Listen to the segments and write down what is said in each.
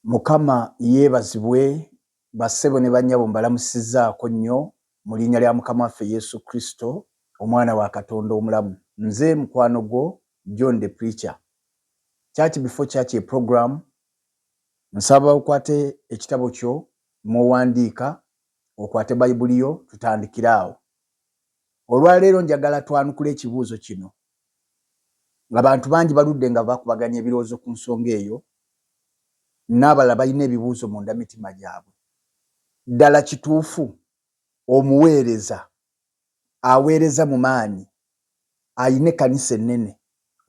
Mukama yeebazibwe bassebo ne bannyabo mbalamusizaako nnyo mu linnya lya Mukama waffe Yesu Kristo omwana wa Katonda omulamu. Nze mukwano gwo John the Preacher. Church Before Church ye program nsaba okwate ekitabo kyo muwandiika okwate Bayibuli yo tutandikire awo. Olwaleero njagala twanukula ekibuuzo kino. Abantu bangi baludde nga bakubaganya ebirowoozo ku nsonga eyo. N'abalala balina ebibuuzo munda mitima gyabwe. Ddala kituufu omuweereza aweereza mu maanyi ayina ekkanisa ennene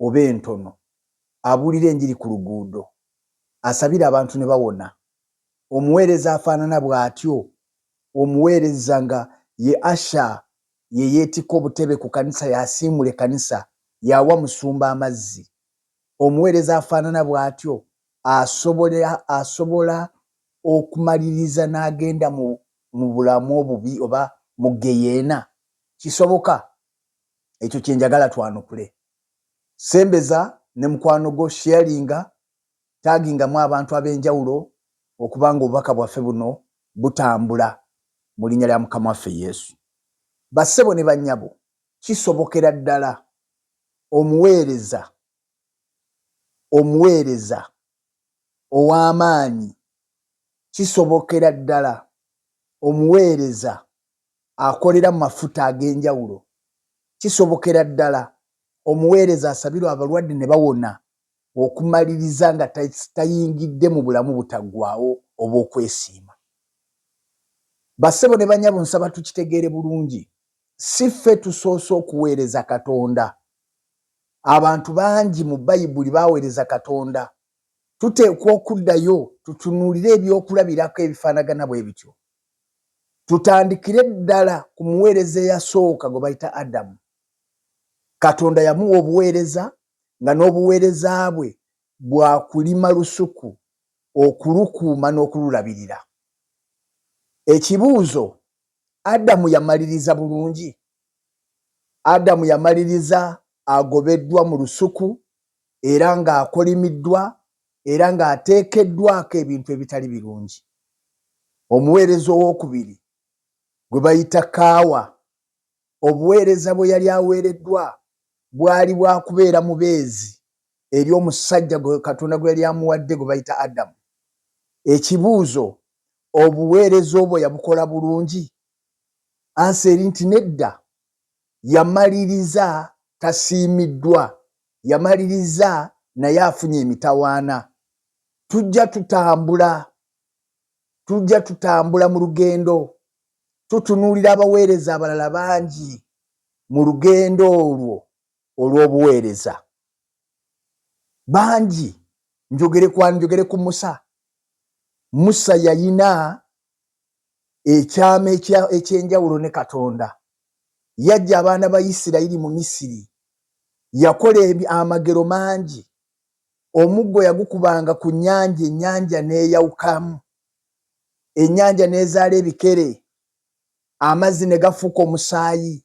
oba entono abuulira enjiri ku luguudo asabira abantu ne bawona, omuweereza afaanana bw'atyo, omuweereza nga ye asha ye yeetikka obutebe ku kanisa yasiimula ekkanisa yawa musumba amazzi, omuweereza afaanana bw'atyo asobola okumaliriza n'agenda mu bulamu obubi oba mu geyeena. Kisoboka? Ekyo kye njagala twanukule. Sembeza ne mukwano gwo sharinga, tagingamu abantu ab'enjawulo okubanga obubaka bwaffe buno butambula mu linnya lya Mukama waffe Yesu. Bassebo ne bannyabo, kisobokera ddala omuweereza ow'amaanyi, kisobokera ddala omuweereza akolera mu mafuta ag'enjawulo, kisobokera ddala omuweereza asabirwa abalwadde ne bawona okumaliriza nga tayingidde mu bulamu butaggwaawo oba okwesiima. Bassebo ne bannyabo, nsaba tukitegeere bulungi, si ffe tusoose okuweereza Katonda. Abantu bangi mu Bayibuli baaweereza Katonda. Tuteekwa okuddayo tutunuulire ebyokulabirako ebifaanagana bwe bityo. Tutandikire ddala ku muweereza eyasooka gwe bayita Adamu. Katonda yamuwa obuweereza nga n'obuweereza bwe bwa kulima lusuku, okulukuuma n'okululabirira. Ekibuuzo, Adamu yamaliriza bulungi? Adamu yamaliriza agobeddwa mu lusuku era ng'akolimiddwa era ng'ateekeddwako ebintu ebitali birungi. Omuweereza owokubiri gwe bayita Kaawa, obuweereza bwe yali aweereddwa bwali bwa kubeera mubeezi eri omusajja gwe Katonda gwe yali amuwadde gwe bayita Adamu. Ekibuuzo, obuweereza obwo yabukola bulungi? Anseri nti nedda, yamaliriza tasiimiddwa, yamaliriza naye afunye emitawaana. Tujja tutambula mu lugendo, tutunuulira abaweereza abalala bangi mu lugendo olwo olw'obuweereza. Bangi, njogere ku Musa. Musa yayina ekyama ekyenjawulo ne Katonda. Yajja abaana ba Isirayiri mu Misiri, yakola amagero mangi. Omuggo yagukubanga ku nnyanja, ennyanja n'eyawukamu, ennyanja n'ezaala ebikere, amazzi ne gafuuka omusaayi.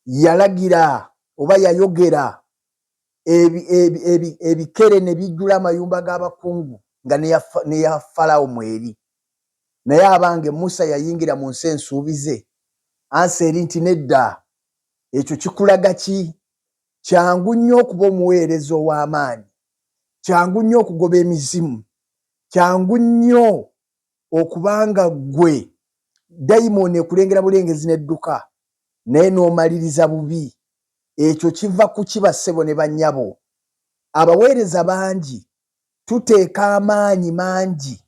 Yalagira oba yayogera ebikere ne bijjula amayumba g'abakungu nga neya Falaawo mweri. Naye abange Musa yayingira mu nsi ensuubize? Anseri nti nedda. Ekyo kikulaga ki? Kyangu nnyo okuba omuweereza ow'amaanyi, kyangu nnyo okugoba emizimu, kyangu nnyo okubanga ggwe dayimooni ekulengera bulengezi n'edduka naye n'omaliriza bubi. Ekyo kiva ku ki bassebo ne bannyabo? Abaweereza bangi tuteeka amaanyi mangi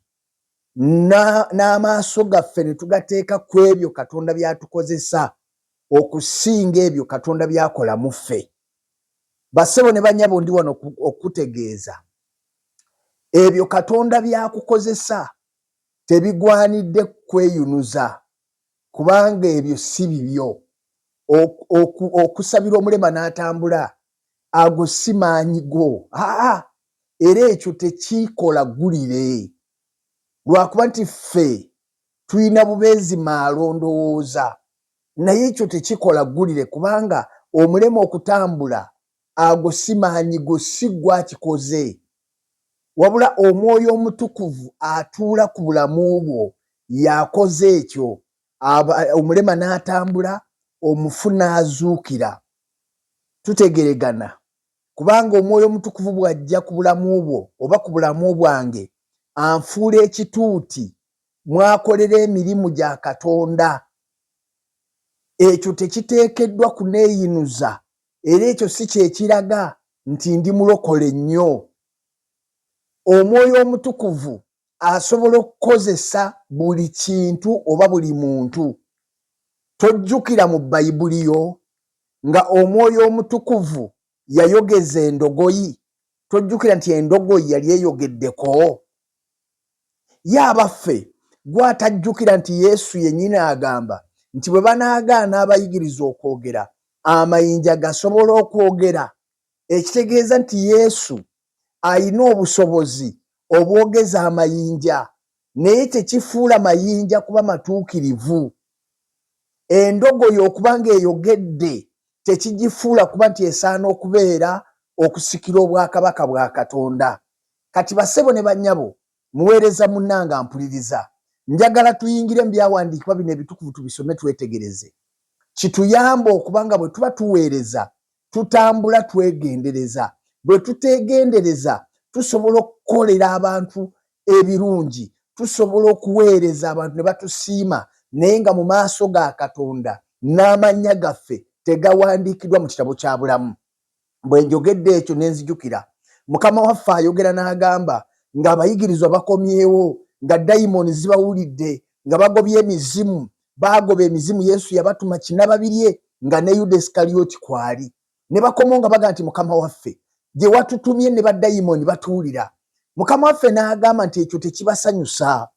n'amaaso gaffe ne tugateeka ku ebyo Katonda by'atukozesa okusinga ebyo Katonda by'akola mu ffe. Bassebo ne bannyabo, ndi wano okutegeeza ebyo Katonda by'akukozesa tebigwanidde kweyunuza, kubanga ebyo si bibyo. Okusabira omulema n'atambula, ago si maanyi go. Era ekyo tekikola ggulire, lwakuba nti ffe tulina bubeezi maalo ndowooza, naye ekyo tekikola ggulire kubanga omulema okutambula, ago si maanyi go, si gwe akikoze. wabula omwoyo omutukuvu atuula ku bulamu bwo yakoze ekyo. Omulema n'atambula, omufu n'azuukira. Tutegeregana kubanga omwoyo omutukuvu bw'ajja ku bulamu bwo oba ku bulamu bwange anfuula ekituuti mwakolera emirimu gya Katonda. Ekyo tekiteekeddwa kuneeyinuza era ekyo si kyekiraga nti ndi mulokole nnyo. Omwoyo omutukuvu asobola okukozesa buli kintu oba buli muntu. Tojjukira mu Bayibuli yo nga omwoyo omutukuvu yayogeza endogoyi? Tojjukira nti endogoyi yali eyogeddeko? Yaabaffe gwatajjukira nti Yesu yennyini agamba nti bwe banaagaana abayigiriza okwogera amayinja gasobola okwogera. Ekitegeeza nti Yesu ayina obusobozi obwogeza amayinja, naye tekifuula mayinja kuba matuukirivu. Endogoyi okuba ng'eyogedde tekigifuula kuba nti esaana okubeera okusikira obwakabaka bwa Katonda. Kati bassebo ne bannyabo, muweereza munnanga mpuliriza, njagala tuyingire mu byawandiikibwa bino ebitukuvu tubisome twetegereze. Kituyamba okuba nga bwe tuba tuweereza tutambula twegendereza. Bwe tuteegendereza tusobola okukolera abantu ebirungi, tusobola okuweereza abantu ne batusiima, naye nga mu maaso ga Katonda n'amannya gaffe tegawandiikiddwa mu kitabo kya bulamu. Bwe njogedde ekyo ne nzijukira Mukama waffe ayogera n'agamba ng'abayigirizwa bakomyewo, nga dayimoni zibawulidde, nga bagobye emizimu. Baagoba emizimu, Yesu yabatuma kinnababirye nga ne Yuda Isikalyoti kwali. Ne bakomawo nga baga nti Mukama waffe gye watutumye ne baddayimoni batuwulira. Mukama waffe n'agamba nti ekyo tekibasanyusa,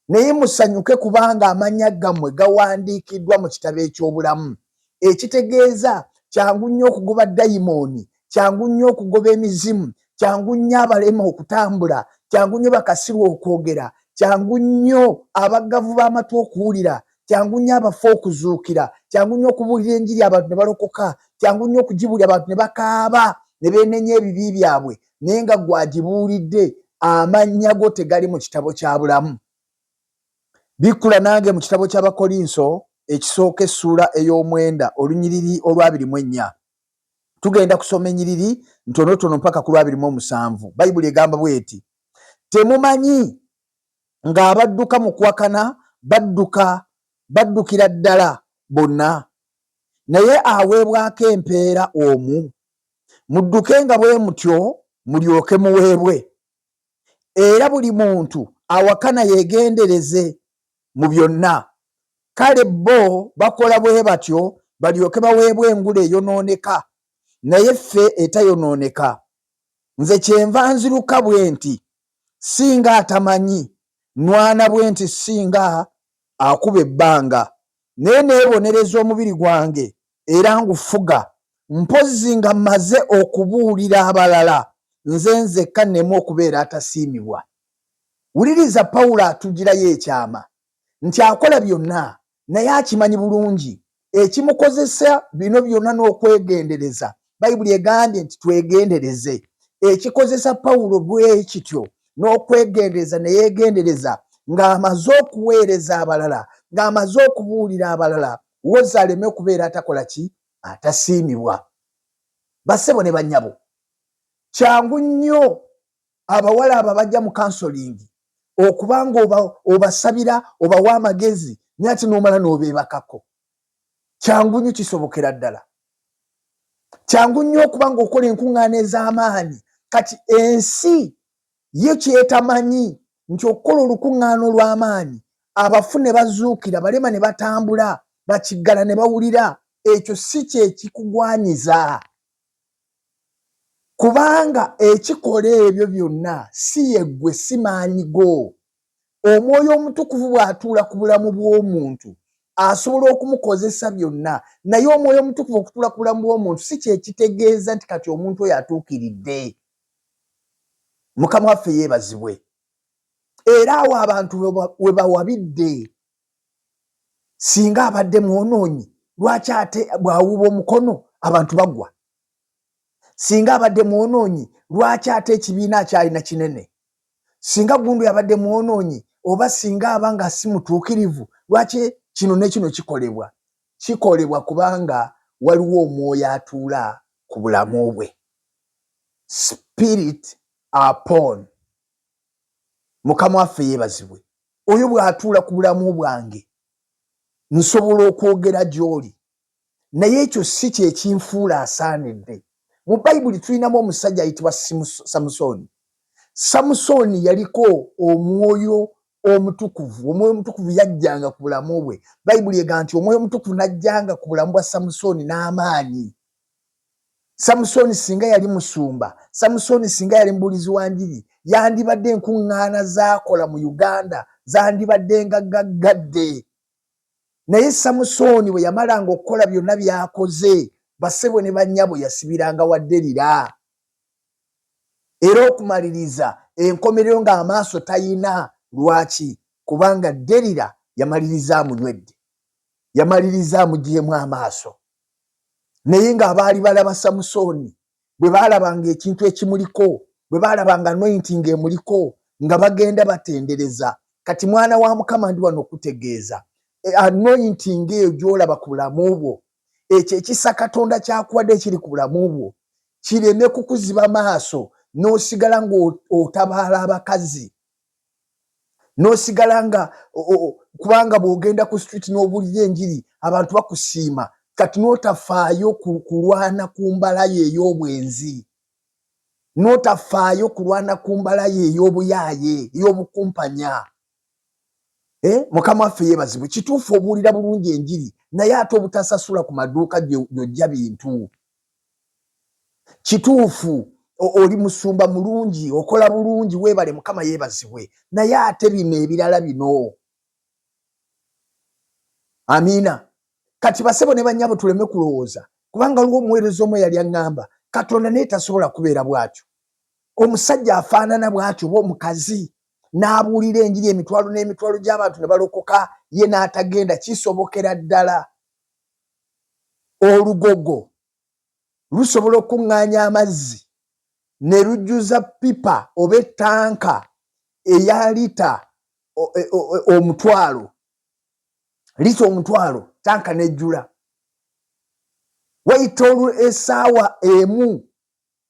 naye musanyuke kubanga amannya gammwe gawandiikiddwa mu kitabo eky'obulamu. Ekitegeeza kyangu nnyo okugoba dayimoni, kyangu nnyo okugoba emizimu, kyangu nnyo abalema okutambula, kyangu nnyo bakasirwa okwogera, kyangu nnyo abaggavu b'amatu okuwulira, kyangu nnyo abafu okuzuukira, kyangu nnyo okubuulira enjiri abantu ne balokoka, kyangu nnyo okugibuulira abantu ne bakaaba ne beenenya ebibi byabwe, naye nga gwagibuulidde amannya go tegali mu kitabo kya bulamu. Bikkula nange mu kitabo ky'Abakolinso ekisooka essuula ey'omwenda olunyiriri olw'24. Tugenda kusoma ennyiriri ntonotono mpaka ku lw'27. Bayibuli egamba bw'eti: temumanyi ng'abadduka mu kuwakana baddukira ddala bonna, naye aweebwako empeera omu. Muddukenga bwe mutyo mulyoke muweebwe. Era buli muntu awakana yeegendereze mu byonna. Kale bo bakola bwe batyo balyoke baweebwe engule eyonooneka, naye ffe etayonooneka. Nze kyenva nziruka bwe nti singa atamanyi, nwana bwe nti singa akuba ebbanga. Naye neebonereza omubiri gwange era ngufuga, mpozzi nga mmaze okubuulira abalala, nze nzekka nneme okubeera atasiimibwa. Wuliriza Pawulo atugirayo ekyama nti akola byonna naye akimanyi bulungi. Ekimukozesa bino byonna n'okwegendereza, Bayibuli egambye nti twegendereze. Ekikozesa Pawulo bwe kityo n'okwegendereza ne yeegendereza ng'amaze okuweereza abalala, ng'amaze okubuulira abalala, woza aleme okubeera atakola ki? Atasiimibwa. Bassebo ne bannyabo, kyangu nnyo abawala abo bajja mu kansolingi okuba nga obasabira obawa amagezi naye ate n'omala n'obeebakako. Kyangu nnyo, kisobokera ddala. Kyangu nnyo okuba ng'okola enkuŋŋaana ez'amaanyi. Kati ensi ye kyetamanyi nti okukola olukuŋŋaana olw'amaanyi, abafu ne bazuukira, balema ne batambula, bakiggala ne bawulira, ekyo si kye kikugwanyiza. Kubanga ekikola ebyo byonna si yeggwe, si maanyi go. Omwoyo omutukuvu bw'atuula ku bulamu bw'omuntu asobola okumukozesa byonna, naye omwoyo omutukuvu okutuula ku bulamu bw'omuntu si kyekitegeeza nti kati omuntu oyo atuukiridde. Mukama waffe yeebazibwe. Era awo abantu we bawabidde, singa abadde mwonoonyi, lwaki ate bw'awuuba omukono abantu bagwa? Singa abadde mwonoonyi, lwaki ate ekibiina akyalina kinene? singa gundu yabadde muwonoonyi oba singa abanga si mutuukirivu lwaki kino ne kino kikolebwa kubanga waliwo omwoyo atuula ku bulamu bwe. Spirit upon Mukama waffe yeebazibwe. Oyo bw'atuula ku bulamu bwange nsobola okwogera gy'oli, naye ekyo si kyekinfuula asaanidde. Mu Bayibuli tulinamu omusajja ayitibwa Samusooni. Samusooni yaliko omwoyo omutukuvu. Omwoyo omutukuvu yajjanga ku bulamu bwe. Bayibuli egamba nti omwoyo omutukuvu najjanga ku bulamu bwa Samusooni n'amaanyi. Samusooni singa yali musumba, Samusooni singa yali mubuulizi wa njiri, yandibadde enkuŋŋaana z'akola mu Uganda zandibadde nga gaggadde. Naye Samusooni bwe yamalanga okukola byonna by'akoze, bassebo ne bannyabo yasibiranga wa Derira. Era okumaliriza enkomerero ng'amaaso tayina. Lwaki? Kubanga Derira yamaliriza amunywedde, yamaliriza amugyemu amaaso. Naye ng'abaali balaba Samusooni bwe baalabanga ekintu ekimuliko, bwe baalabanga anointing emuliko, nga bagenda batendereza. Kati mwana wa Mukama ndi wano okutegeeza anointing eyo gy'olaba ku bulamu bwo, ekyo ekisa Katonda kyakuwadde ekiri ku bulamu bwo kireme kukuziba maaso n'osigala ng'otabaala abakazi, n'osigala nga kubanga bw'ogenda ku street n'obuulira enjiri abantu bakusiima, kati n'otafaayo kulwana ku mbala ye ey'obwenzi, n'otafaayo kulwana ku mbala ye ey'obuyaaye ey'obukumpanya. Mukama waffe yeebazibwe. Kituufu obuulira bulungi enjiri naye ate obutasasula ku maduuka gy'ojja bintu. Kituufu oli musumba mulungi, okola bulungi, weebale, Mukama yeebazibwe, naye ate bino ebirala bino. Amiina. Kati bassebo ne bannyabo tuleme kulowooza kubanga waliwo omuweereza omu eyali aŋŋamba Katonda naye tasobola kubeera bw'atyo. Omusajja afaanana bw'atyo oba omukazi n'abuulira enjiri emitwalo n'emitwalo gy'abantu ne balokoka, ye n'atagenda, kisobokera ddala. Olugogo lusobola okuŋŋaanya amazzi ne lujjuza pipa oba ettanka eya lita omutwalo, lita omutwalo, tanka nejjula. Wayita essaawa emu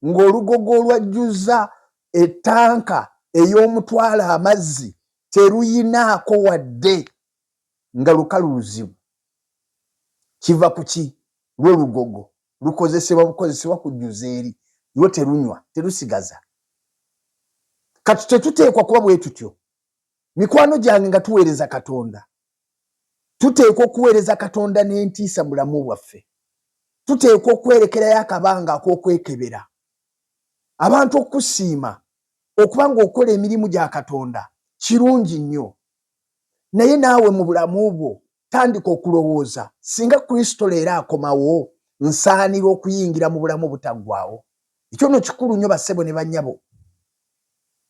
ng'olugogo olwajjuza ettanka ey'omutwalo amazzi teruyinaako wadde nga lukalu luzibu. Kiva ku ki? Lw'olugogo bukozesebwa kujjuza eri, lwo terunywa, terusigaza. Kati tetuteekwa kuba bwe tutyo. Mikwano gyange nga tuweereza Katonda, tuteekwa okuweereza Katonda n'entiisa mu bulamu bwaffe. Tuteekwa okwerekerayo akabanga ak'okwekebera, abantu okusiima, okuba ng'okola emirimu gya Katonda kirungi nnyo. Naye naawe mu bulamu bwo tandika okulowooza, singa Kristo leero akomawo, nsaanira okuyingira mu bulamu butaggwaawo. Ekyo nno kikulu nnyo bassebo ne bannyabo,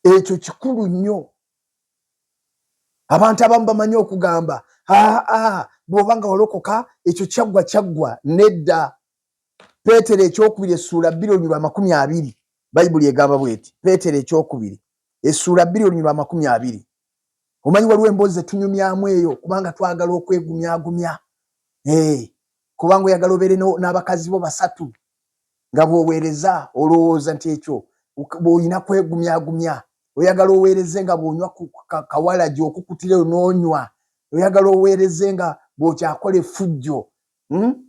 ekyo kikulu nnyo. Abantu abamu bamanyi okugamba bw'oba nga walokoka ekyo kyaggwa. Nedda. Peetero ekyokubiri essuula 2:20 Bayibuli egamba bw'eti. Peetero ekyokubiri essuula 2:20. Omanyi waliwo emboozi zetunyumyamu eyo kubanga twagala okwegumyagumya. Kubanga oyagala obeere n'abakazi bo 3 nga bw'oweereza olowooza nti ekyo bw'olina kwegumyagumya. Oyagala oweereze nga bw'onywa kawala gy'okukutireyo n'onywa. Oyagala oweereze nga bw'okyakola effujjo.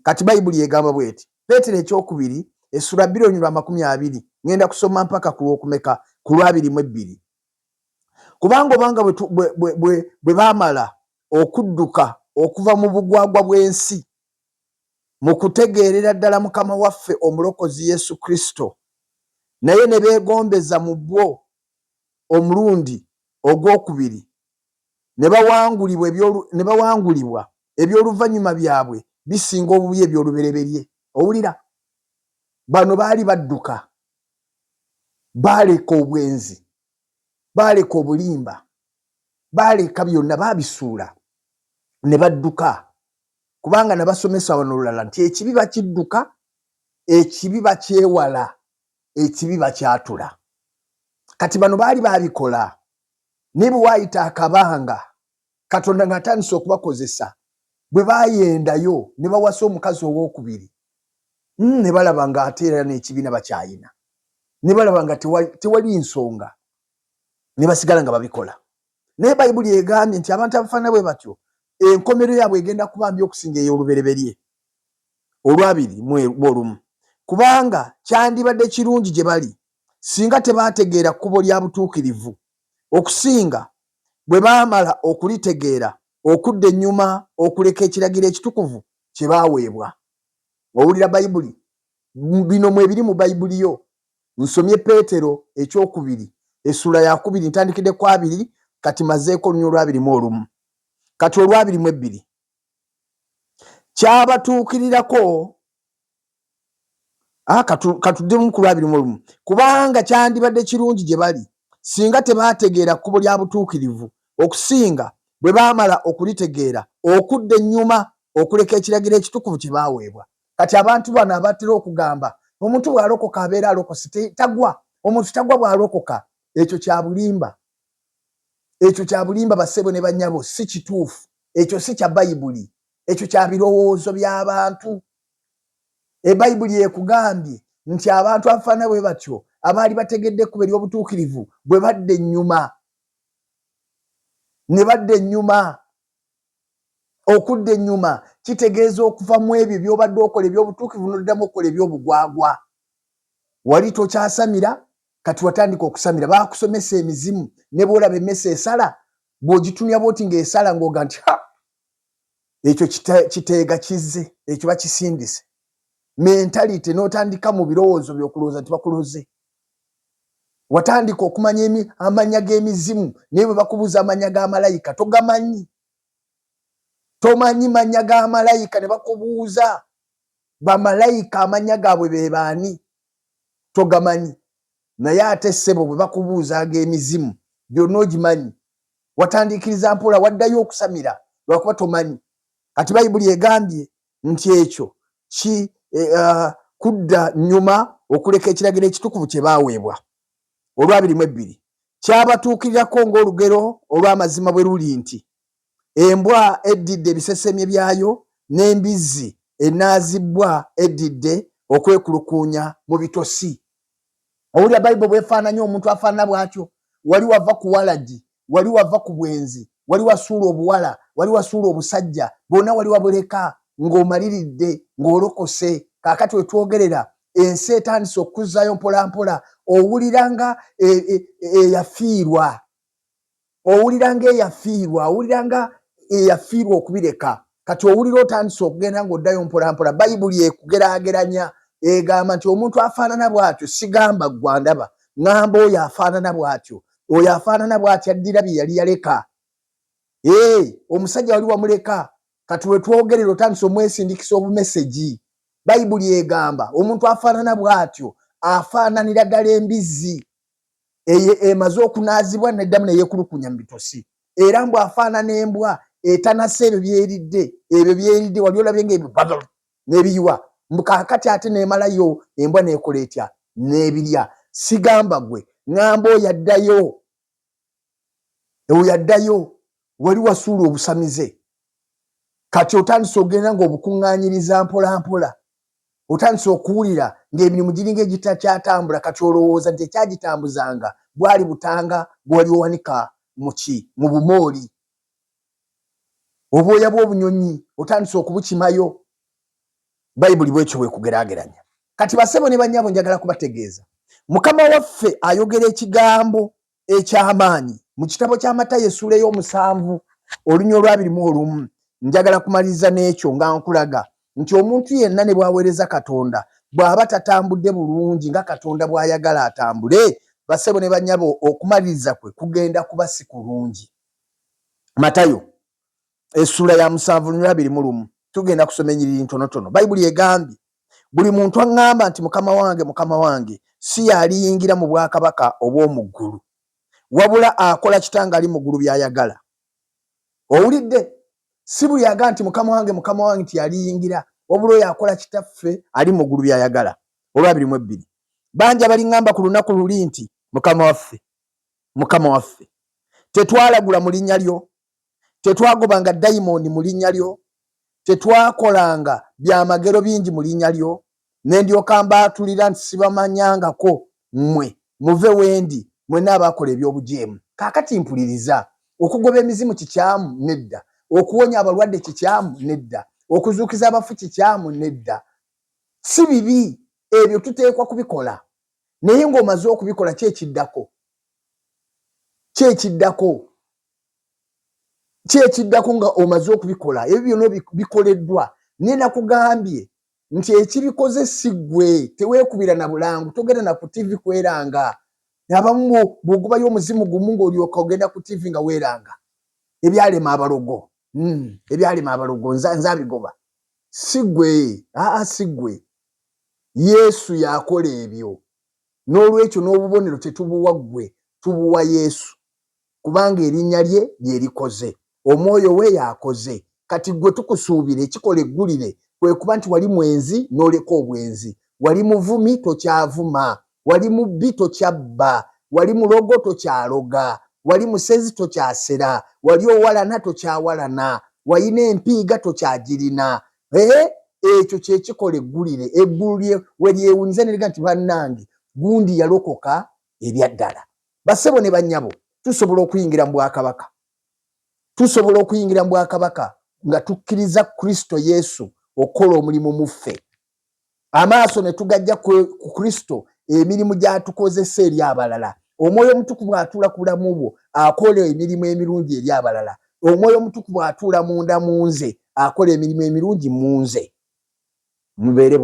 Kati Bayibuli egamba bw'eti. Peetero ekyokubiri essuula 2:20 ngenda kusoma mpaka ku lwokumeka, ku 22. Kubanga obanga bwe baamala okudduka okuva mu bugwagwa bw'ensi mu kutegeerera ddala Mukama waffe omulokozi Yesu Kristo, naye ne beegombeza mu bwo omulundi ogwokubiri, ne bawangulibwa eby'oluvannyuma byabwe bisinga obubi eby'olubereberye. Owulira? Bano baali badduka, baaleka obwenzi, baaleka obulimba, baaleka byonna, baabisuula ne badduka. Kubanga nabasomesa wano olulala nti ekibi bakidduka, ekibi bakyewala, ekibi bakyatula. Kati bano baali baabikola ne bwe waayita akabanga Katonda ng'atandise okubakozesa bwe baayendayo ne bawasa omukazi owookubiri ne balaba ng'ate era n'ekibiina bakyayina ne balaba nga tewali nsonga ne basigala nga babikola. Naye Bayibuli egambye nti abantu abafaanana bwe batyo enkomero yaabwe egenda kuba mbi okusinga ey'olubereberye. Olwabiri mu olumu, kubanga kyandibadde kirungi gye bali singa tebaategeera kkubo lya butuukirivu okusinga bwe baamala okulitegeera okudda ennyuma okuleka ekiragiro ekitukuvu kye baaweebwa. Owulira Bayibuli? Bino mwe biri mu Bayibuli yo. Nsomye Peetero ekyokubiri essula ya 2 ntandikidde ku 2 kati mazeeko olunya olwabiri mu olumu. Kati olwabiri mu 2 kyabatuukirirako katuddemu ku lwabiri mu olumu, kubanga kyandibadde kirungi gye bali singa tebaategeera kkubo lya butuukirivu okusinga bwe baamala okulitegeera okudda ennyuma okuleka ekiragiro ekitukuvu kye baaweebwa. Kati abantu bano abatera okugamba omuntu bw'alokoka abeera alokose tagwa, omuntu tagwa bw'alokoka, ekyo kya bulimba. Ekyo kya bulimba bassebo ne bannyabo, si kituufu. Ekyo si kya Bayibuli, ekyo kya birowoozo by'abantu. Ebayibuli ekugambye nti abantu abafaanana bwe batyo abaali bategedde ekkubo ery'obutuukirivu bwe badda ennyuma ne badda ennyuma. Okudda ennyuma kitegeeza okuva mu ebyo by'obadde okola eby'obutuukirivu n'oddamu okukola eby'obugwagwa. Wali tokyasamira, kati watandika okusamira. Baakusomesa emizimu ne bw'olaba emmese esala bw'ogitunira bw'oti ng'esala ng'oga nti ekyo kiteega kizze, ekyo bakisindise. Mentality n'otandika mu birowoozo by'okulowooza nti bakuloze. Watandika okumanya amannya g'emizimu naye bwe bakubuuza amannya g'amalayika togamanyi. Tomanyi mannya g'amalayika ne bakubuuza bamalayika amannya gaabwe be baani, togamanyi. Naye ate ssebo bwe bakubuuza ag'emizimu byonna ogimanyi. Watandikiriza mpola waddayo okusamira lwakuba tomanyi. Kati Bayibuli egambye nti ekyo kudda nnyuma okuleka ekiragiro ekitukuvu kye baaweebwa. Olwabiri mu 2 kyabatuukirirako ng'olugero olw'amazima bwe luli nti embwa eddidde ebisesemye byayo n'embizzi enaazibbwa eddidde okwekulukuunya mu bitosi. Owulira Bayibuli bwefaananya omuntu afaanana bw'atyo. Wali wava ku walagi, wali wava ku bwenzi, wali wasuula obuwala, wali wasuula obusajja, bwonna wali wabuleka ng'omaliridde ng'olokose. Kaakati we twogerera ensi etandise okuzzaayo mpola mpola. Owulira nga eyafiirwa, owulira nga eyafiirwa, owulira nga eyafiirwa okubireka. Kati owulira otandise okugenda ng'oddayo mpola mpola. Bayibuli ekugeraageranya egamba nti omuntu afaanana bw'atyo sigamba ggwe ndaba, ŋŋamba oyo afaanana bw'atyo. Oyo afaanana bw'atyo addira bye yali yaleka. Omusajja wali wamuleka, kati we twogerera otandise omwesindikisa obumesegi. Bayibuli egamba omuntu afaanana bw'atyo afaananira ddala embizzi emaze okunaazibwa neddamu neyeekulukunya mu bitosi. Era mbw afaanana embwa etanase ebyo byeridde wali olabye ng'ebyo n'ebiyiwa. Kaakati ate neemalayo embwa neekola etya n'ebirya. Sigamba gwe, ŋŋamba oyo addayo wali wasuula obusamize. Kati otandise okugenda ng'obukuŋŋaanyiriza mpola mpola. Otandise okuwulira ng'emirimu giringa egitakyatambula. Kati olowooza nti ekyagitambuzanga bwali butanga bwali owanika mu bumooli. Obwoya bw'obunyonyi otandise okubukimayo. Bayibuli bwekyo bwekugeraageranya. Kati bassebo ne bannyabo njagala kubategeeza Mukama waffe ayogera ekigambo eky'amaanyi mu kitabo kya Matayo essula ey'omusanvu olunya olwabiri mu olumu. Njagala kumaliriza n'ekyo nga nkulaga nti omuntu yenna ne bw'aweereza Katonda bw'aba tatambudde bulungi nga Katonda bw'ayagala atambule, bassebo ne bannyabo okumaliriza kwe kugenda kuba si kulungi. Matayo essula ya 7:21 tugenda kusoma ennyiriri ntonotono. Bayibuli egambye buli muntu aŋŋamba nti Mukama wange, Mukama wange, si yaliyingira mu bwakabaka obw'omu ggulu, wabula akola Kitange ali mu ggulu by'ayagala. Owulidde? Si buli agamba nti Mukama wange, Mukama wange nti yaliyingira, wabula oyo akola Kitaffe ali mu ggulu by'ayagala. Olwabiri mu 2 bangi abaliŋŋamba ku lunaku luli nti Mukama waffe, Mukama waffe, tetwalagula mu linnya lyo, tetwagobanga dayimondi mu linnya lyo, tetwakolanga byamagero bingi mu linnya lyo. Ne ndyoka mbaatulira nti sibamanyangako mmwe, muve wendi mwenna abaakola eby'obujeemu. Kaakati mpuliriza, okugoba emizimu kikyamu? Nedda. Okuwonya abalwadde kikyamu? Nedda. Okuzuukiza abafu kikyamu? Nedda. Si bibi, ebyo tuteekwa kubikola. Naye ng'omaze okubikola kyekiddako? Kyekiddako nga omaze okubikola? Ebyo byonna bikoleddwa. Ne nakugambye nti ekibikoze si ggwe, teweekubira na bulangu, togenda na ku TV kweranga. Abamu bw'ogubayo omuzimu gumu ng'olyoka ogenda ku TV nga weeranga. Ebyalema abalogo. Ebyalema abalogo nze abigoba. Si ggwe, si ggwe. Yesu yakola ebyo. N'olwekyo n'obubonero tetubuwa ggwe, tubuwa Yesu. Kubanga erinnya lye lyerikoze. Omwoyo we yakoze. Kati ggwe tukusuubira ekikola eggulire kwe kuba nti wali mwenzi n'oleka obwenzi. Wali muvumi tokyavuma. Wali mubbi tokyabba. Wali mulogo tokyaloga. Wali musezi tokyasera. Wali owalana tokyawalana. Walina empiiga tokyagirina. Ekyo kye kikola eggulire. Eggulu we lyewuniza ne liga nti bannange gundi yalokoka ebyaddala. Bassebo ne bannyabo, tusobola okuyingira mu bwakabaka. Tusobola okuyingira mu bwakabaka nga tukkiriza Kristo Yesu okola omulimu mu ffe. Amaaso ne tugajja ku Kristo, emirimu gy'atukozesa eri abalala. Omwoyo Omutukuvu atuula ku bulamu bwo akola emirimu emirungi eri abalala. Omwoyo Omutukuvu atuula munda mu nze akola emirimu emirungi mu nze. Mubeere